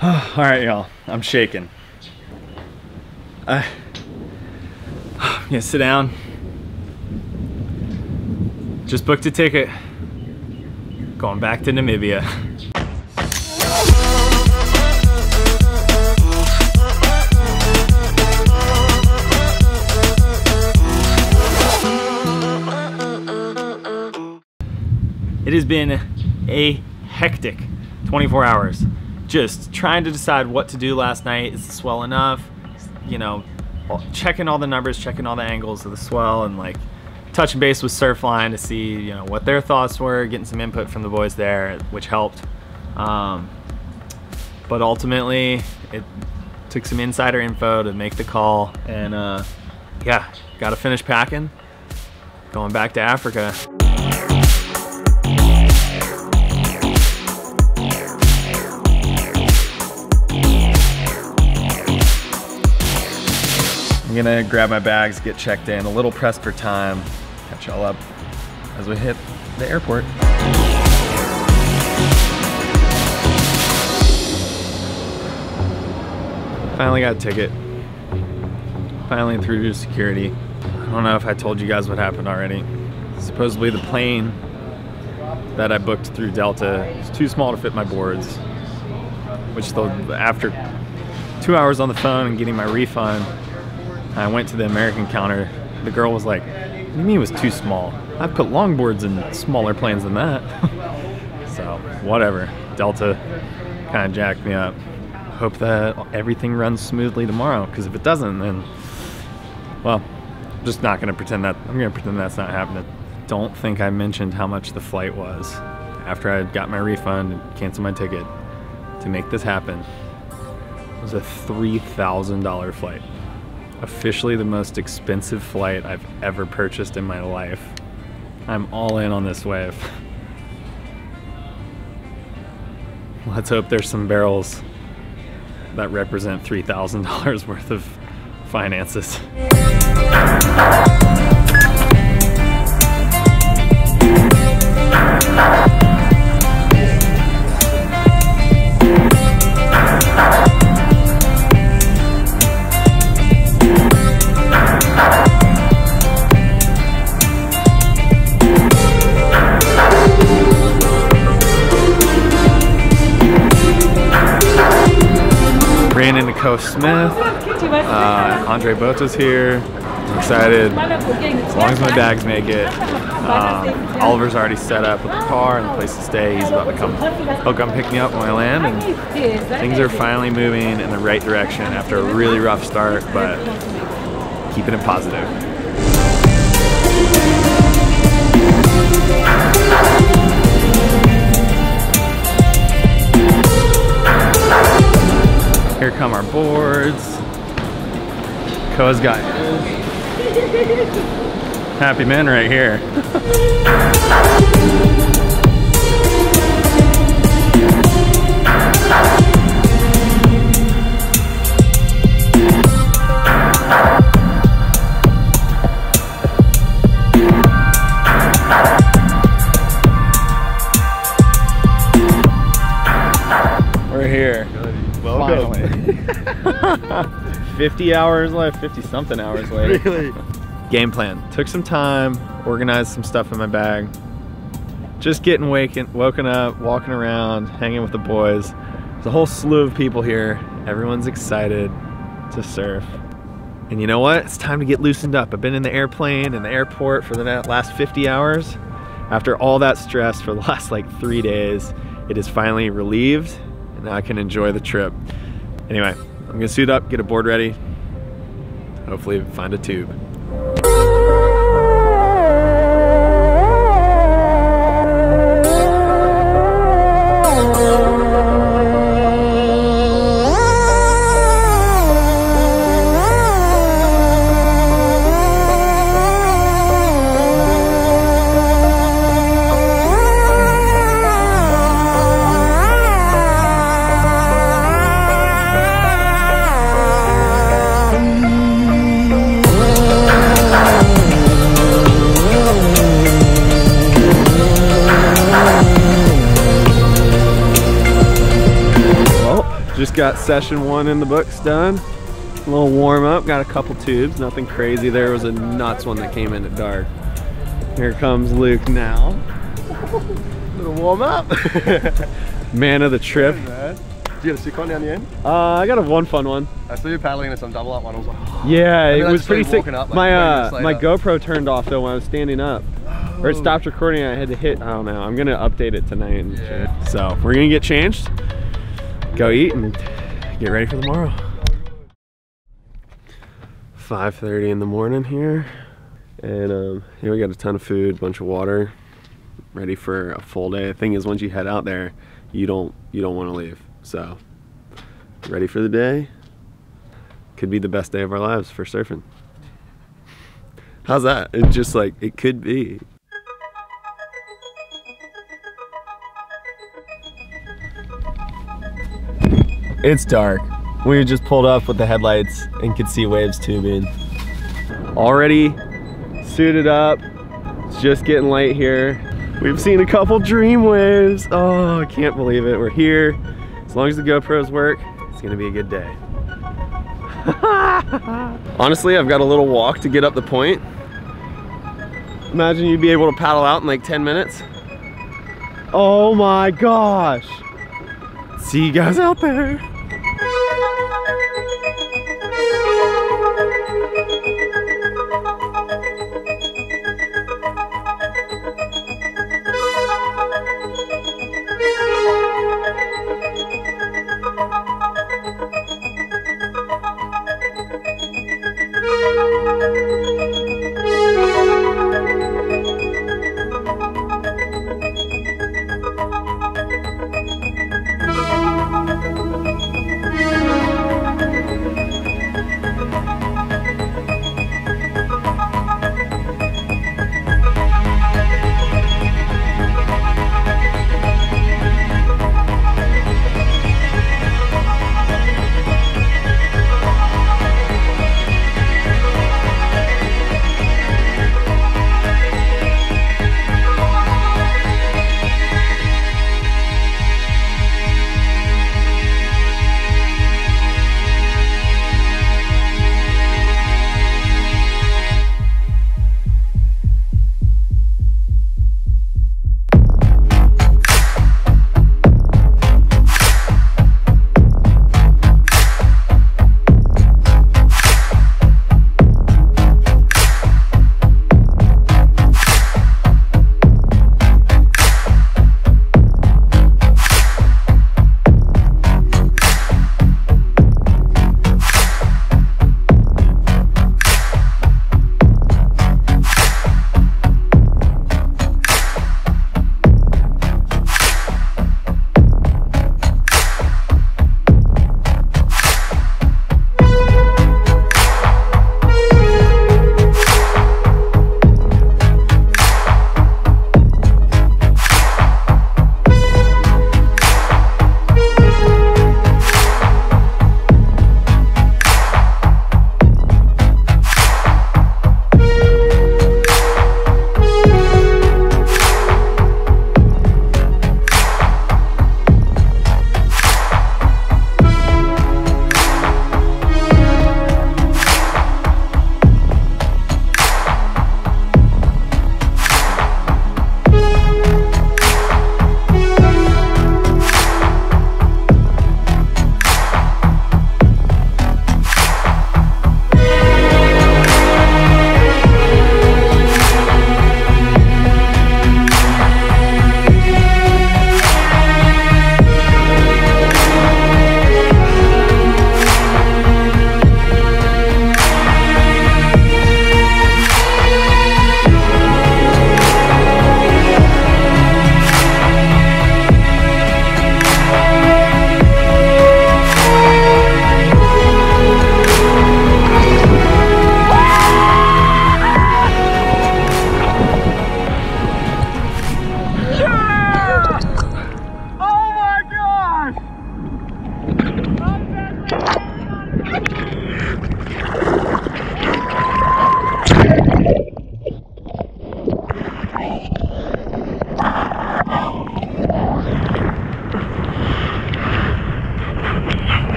All right, y'all, I'm shaking. I'm gonna sit down. Just booked a ticket. Going back to Namibia. It has been a hectic 24 hours. Just trying to decide what to do last night. Is the swell enough? You know, checking all the numbers, checking all the angles of the swell, and like touching base with Surfline to see, you know, what their thoughts were, getting some input from the boys there, which helped. But ultimately, it took some insider info to make the call, and yeah, got to finish packing. Going back to Africa. I'm gonna grab my bags, get checked in, a little pressed for time, catch y'all up as we hit the airport. Finally got a ticket. Finally through security. I don't know if I told you guys what happened already. Supposedly the plane that I booked through Delta is too small to fit my boards, which after 2 hours on the phone and getting my refund, I went to the American counter. The girl was like, "What do you mean it was too small? I've put longboards in smaller planes than that." So, whatever. Delta kind of jacked me up. Hope that everything runs smoothly tomorrow, because if it doesn't, then, well, I'm just not going to pretend that. I'm going to pretend that's not happening. Don't think I mentioned how much the flight was. After I got my refund and canceled my ticket, to make this happen, it was a $3,000 flight. Officially the most expensive flight I've ever purchased in my life. I'm all in on this wave. Let's hope there's some barrels that represent $3,000 worth of finances. Ran into Coach Smith. Andre BOTHA's here. I'm excited. As long as my bags make it. Oliver's already set up with the car and the place to stay. He's about to he'll come pick me up when I land, and things are finally moving in the right direction after a really rough start, but keeping it positive. Here come our boards. Koa's got happy men right here. We're here. Finally. 50 hours left, 50 something hours later. Really? Game plan. Took some time, organized some stuff in my bag. Just getting woken up, walking around, hanging with the boys. There's a whole slew of people here. Everyone's excited to surf. And you know what? It's time to get loosened up. I've been in the airplane and the airport for the last 50 hours. After all that stress for the last like 3 days, it is finally relieved, and now I can enjoy the trip. Anyway, I'm gonna suit up, get a board ready, hopefully find a tube. Just got session 1 in the books done. A little warm up, got a couple tubes, nothing crazy. There was a nuts one that came in at dark. Here comes Luke now. Little warm up. Man of the trip. Hey, did you get a sick one down the end? I got one fun one. I saw you paddling in some double up one. I was like, yeah, it was pretty sick. Up, like, my GoPro turned off though when I was standing up. Or it stopped recording, I had to hit, I don't know. I'm gonna update it tonight. And so we're gonna get changed, go eat, and get ready for tomorrow. 5:30 in the morning here. And here we got a ton of food, a bunch of water, ready for a full day. The thing is, once you head out there, you don't want to leave. So, ready for the day. Could be the best day of our lives for surfing. How's that? It's just like, it could be. It's dark. We just pulled up with the headlights and could see waves tubing. Already suited up. It's just getting late here. We've seen a couple dream waves. Oh, I can't believe it. We're here. As long as the GoPros work, it's gonna be a good day. Honestly, I've got a little walk to get up the point. Imagine you'd be able to paddle out in like 10 minutes. Oh my gosh. See you guys out there.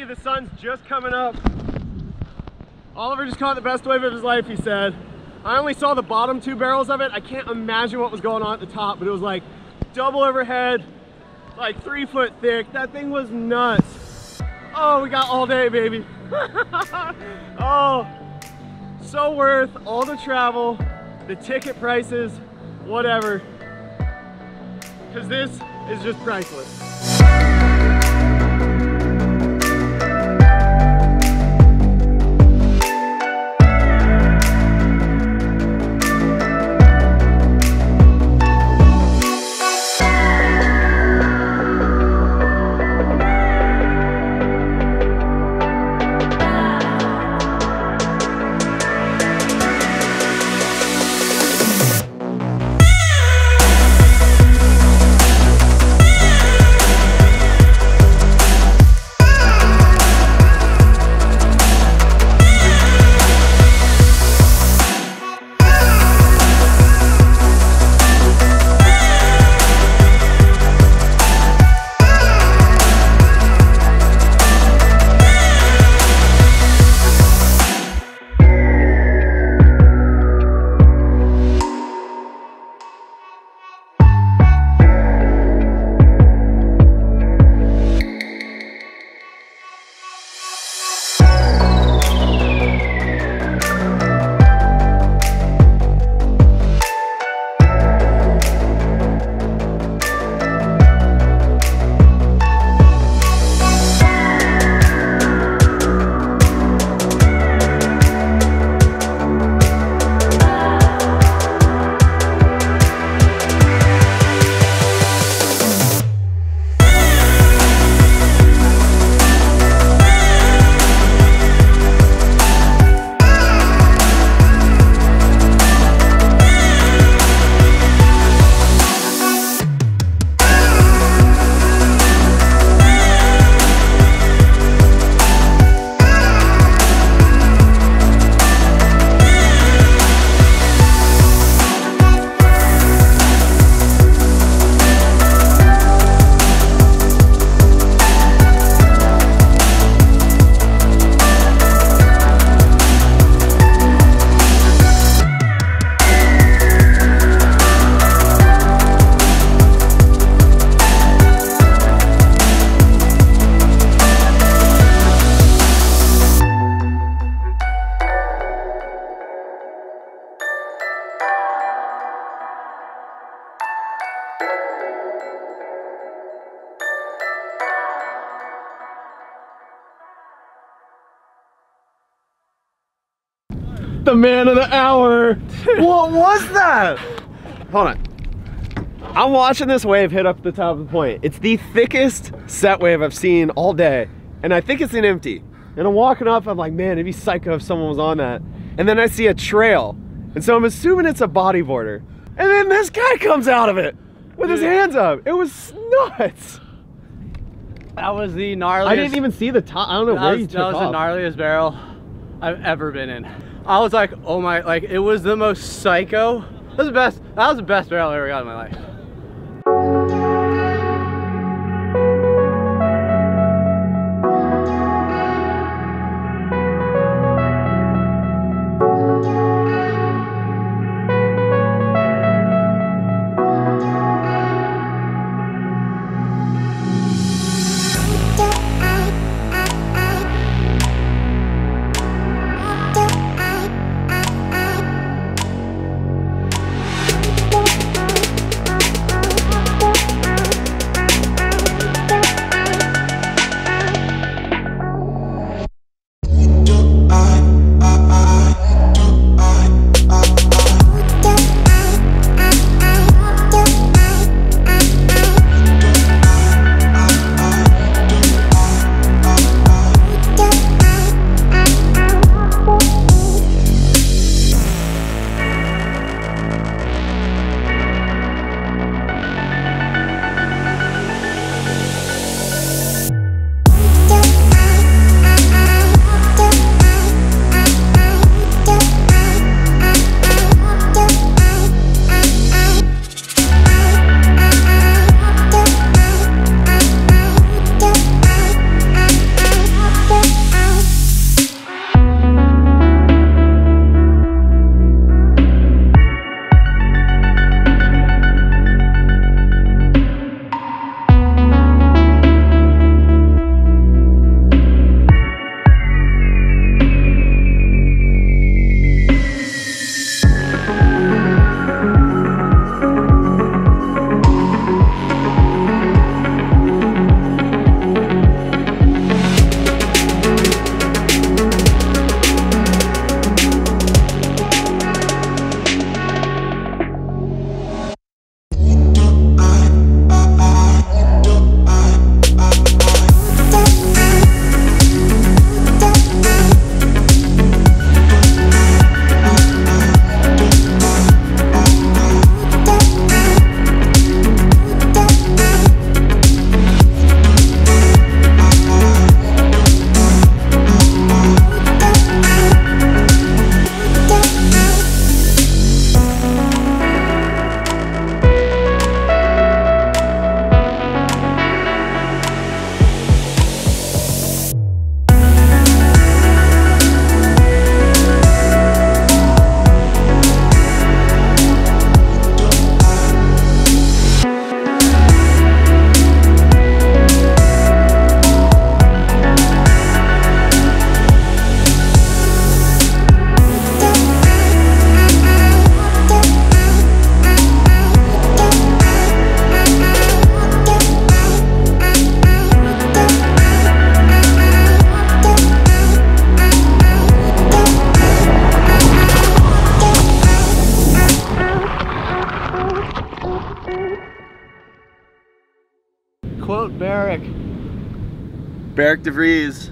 see the sun's just coming up. Oliver just caught the best wave of his life, he said. I only saw the bottom 2 barrels of it. I can't imagine what was going on at the top, but it was like double overhead, like 3 foot thick. That thing was nuts. Oh, we got all day, baby. Oh, so worth all the travel, the ticket prices, whatever. Because this is just priceless. The man of the hour. What was that? Hold on. I'm watching this wave hit up the top of the point. It's the thickest set wave I've seen all day. And I think it's an empty. And I'm walking up, I'm like, man, it'd be psycho if someone was on that. And then I see a trail. And so I'm assuming it's a bodyboarder. And then this guy comes out of it with his hands up. It was nuts. That was the gnarliest. I didn't even see the top. I don't know where you took off. That was the gnarliest barrel I've ever been in. I was like, oh my, like it was the most psycho. That was the best barrel I ever got in my life. quote Barrick. Barrick DeVries.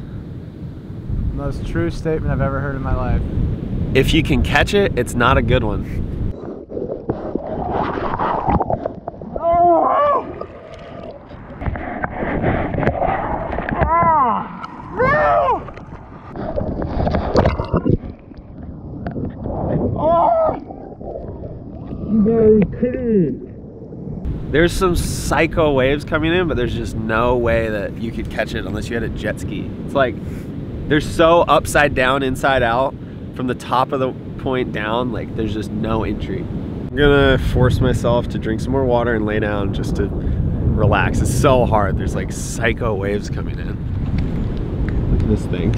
Most true statement I've ever heard in my life. If you can catch it, it's not a good one. There's some psycho waves coming in, but there's just no way that you could catch it unless you had a jet ski. It's like they're so upside down, inside out, from the top of the point down, like there's just no entry. I'm gonna force myself to drink some more water and lay down just to relax. It's so hard. There's like psycho waves coming in. Look at this thing.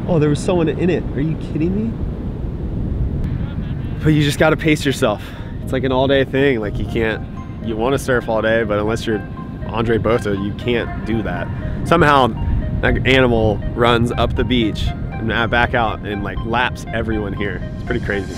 Oh, there was someone in it. Are you kidding me? But you just gotta pace yourself. It's like an all-day thing. Like you wanna surf all day, but unless you're Andre BOTHA, you can't do that. Somehow, that animal runs up the beach and back out and like laps everyone here. It's pretty crazy.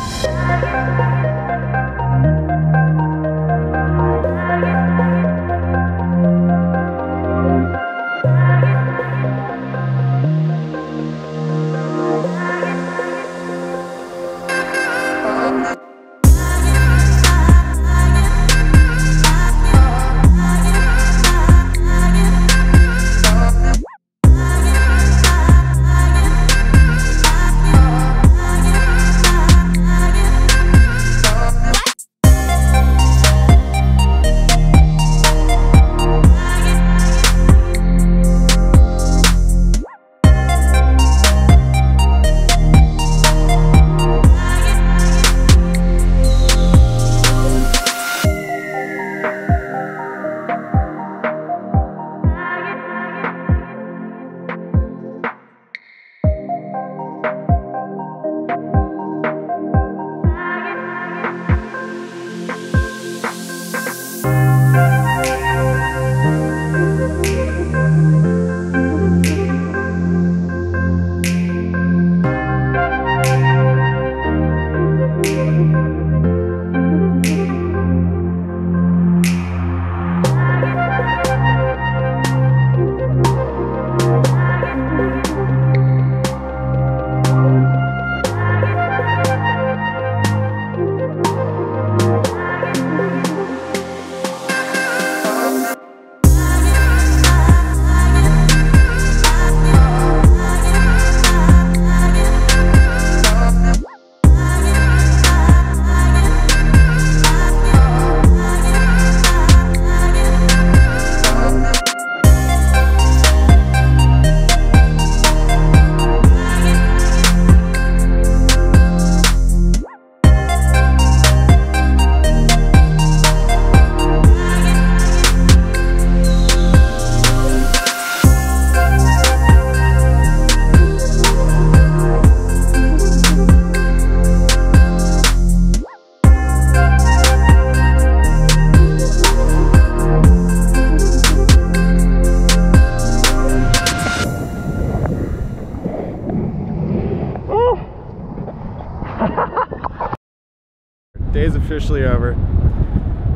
Day's officially over.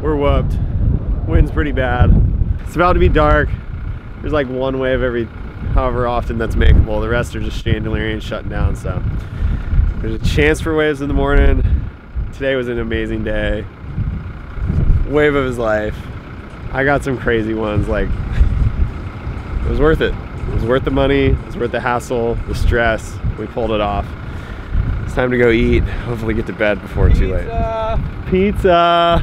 We're whooped. Wind's pretty bad. It's about to be dark. There's like one wave every however often that's makeable. The rest are just chandelier and shutting down, so there's a chance for waves in the morning. Today was an amazing day. Wave of his life. I got some crazy ones, like it was worth it. It was worth the money, it was worth the hassle, the stress. We pulled it off. It's time to go eat. Hopefully get to bed before it's too late. Pizza!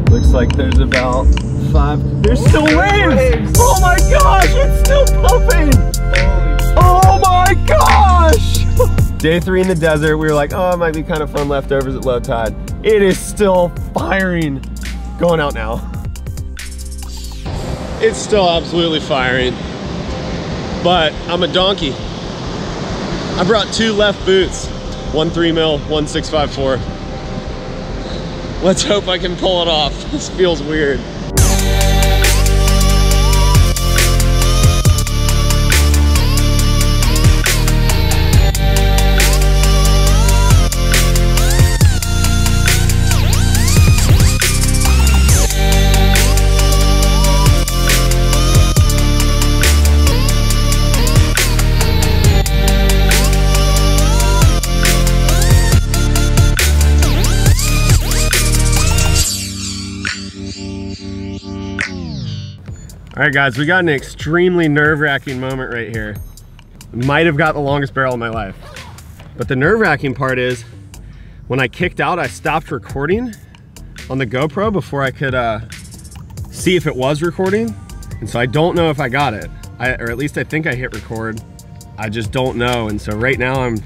Looks like there's about 5. There's still waves! Oh my gosh, it's still pumping! Oh my gosh! Day 3 in the desert, we were like, oh, it might be kind of fun leftovers at low tide. It is still firing. Going out now. It's still absolutely firing, but I'm a donkey. I brought 2 left boots, one 3mm, one 654. Let's hope I can pull it off. This feels weird. All right, guys, we got an extremely nerve-wracking moment right here. Might have got the longest barrel of my life. But the nerve-wracking part is, when I kicked out, I stopped recording on the GoPro before I could see if it was recording. And so I don't know if I got it. Or at least I think I hit record. I just don't know. And so right now I'm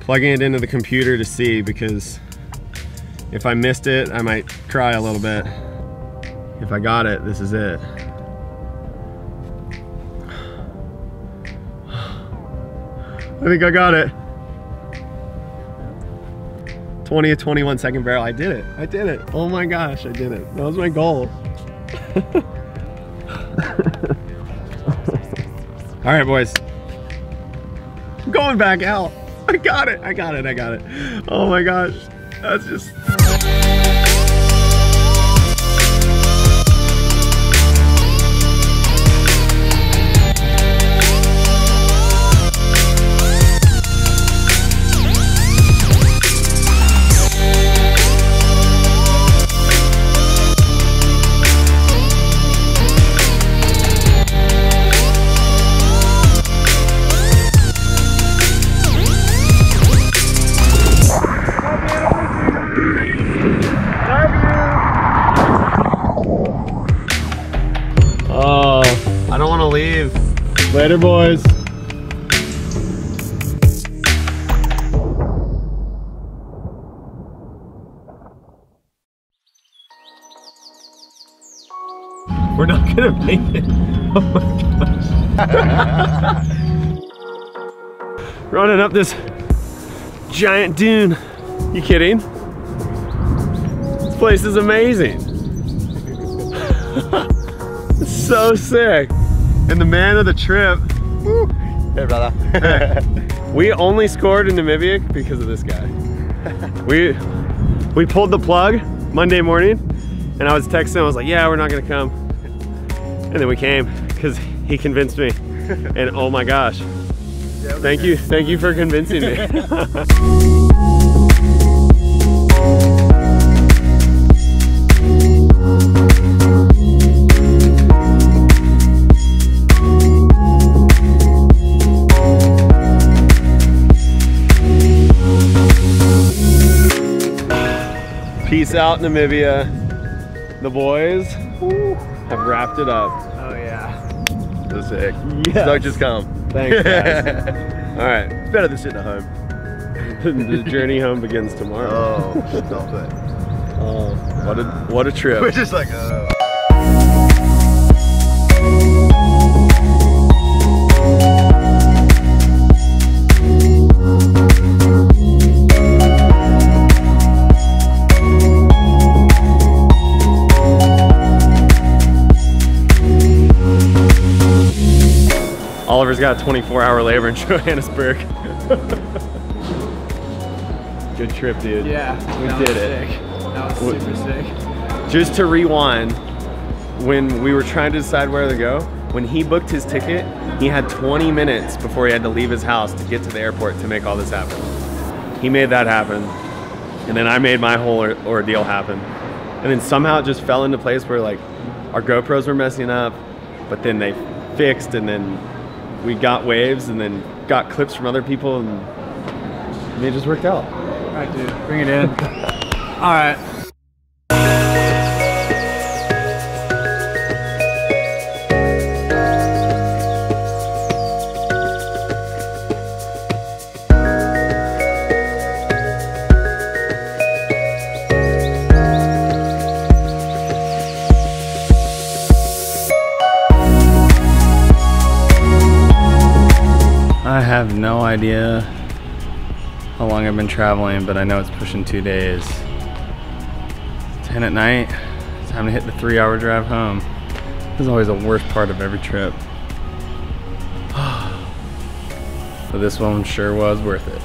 plugging it into the computer to see, because if I missed it, I might cry a little bit. If I got it, this is it. I think I got it. 20 to 21 second barrel. I did it. I did it. Oh my gosh, I did it. That was my goal. All right, boys. I'm going back out. I got it. I got it. I got it. Oh my gosh. That's just... Oh, I don't want to leave. Later, boys. We're not gonna make it. Oh my gosh. Running up this giant dune. You kidding? This place is amazing. It's so sick. And the man of the trip. Woo. Hey, brother. We only scored in Namibia because of this guy. We pulled the plug Monday morning, and I was texting him. I was like, yeah, we're not gonna come. And then we came because he convinced me. And oh my gosh. Yeah, thank you for convincing me. Peace out, Namibia. The boys have wrapped it up. Oh yeah. So sick. Yes. So just come. Thanks, guys. All right. It's better than sitting at home. The journey home begins tomorrow. Oh, stop it. Oh, what a trip. We're just like, Oliver's got a 24-hour labor in Johannesburg. Good trip, dude. Yeah, we did it. Sick. That was super sick. Just to rewind, when we were trying to decide where to go, when he booked his ticket, he had 20 minutes before he had to leave his house to get to the airport to make all this happen. He made that happen, and then I made my whole ordeal happen. And then somehow it just fell into place where like our GoPros were messing up, but then they fixed, and then we got waves, and then got clips from other people, and it just worked out. All right, dude, bring it in. All right. I have no idea how long I've been traveling, but I know it's pushing 2 days. It's 10 at night. It's time to hit the 3-hour drive home. This is always the worst part of every trip. But this one sure was worth it.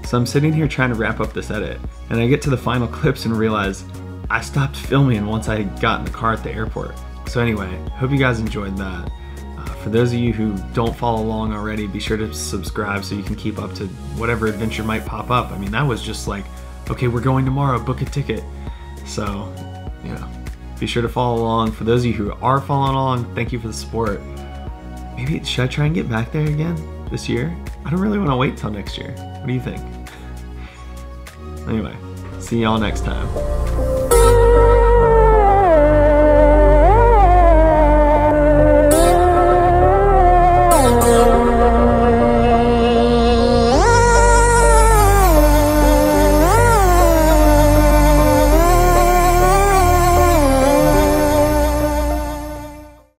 So I'm sitting here trying to wrap up this edit, and I get to the final clips and realize I stopped filming once I got in the car at the airport. So anyway, hope you guys enjoyed that. For those of you who don't follow along already, be sure to subscribe so you can keep up to whatever adventure might pop up. I mean, that was just like, okay, we're going tomorrow, book a ticket. So, you know, Be sure to follow along. For those of you who are following along, thank you for the support. Maybe, should I try and get back there again this year? I don't really want to wait till next year. What do you think? Anyway, see y'all next time.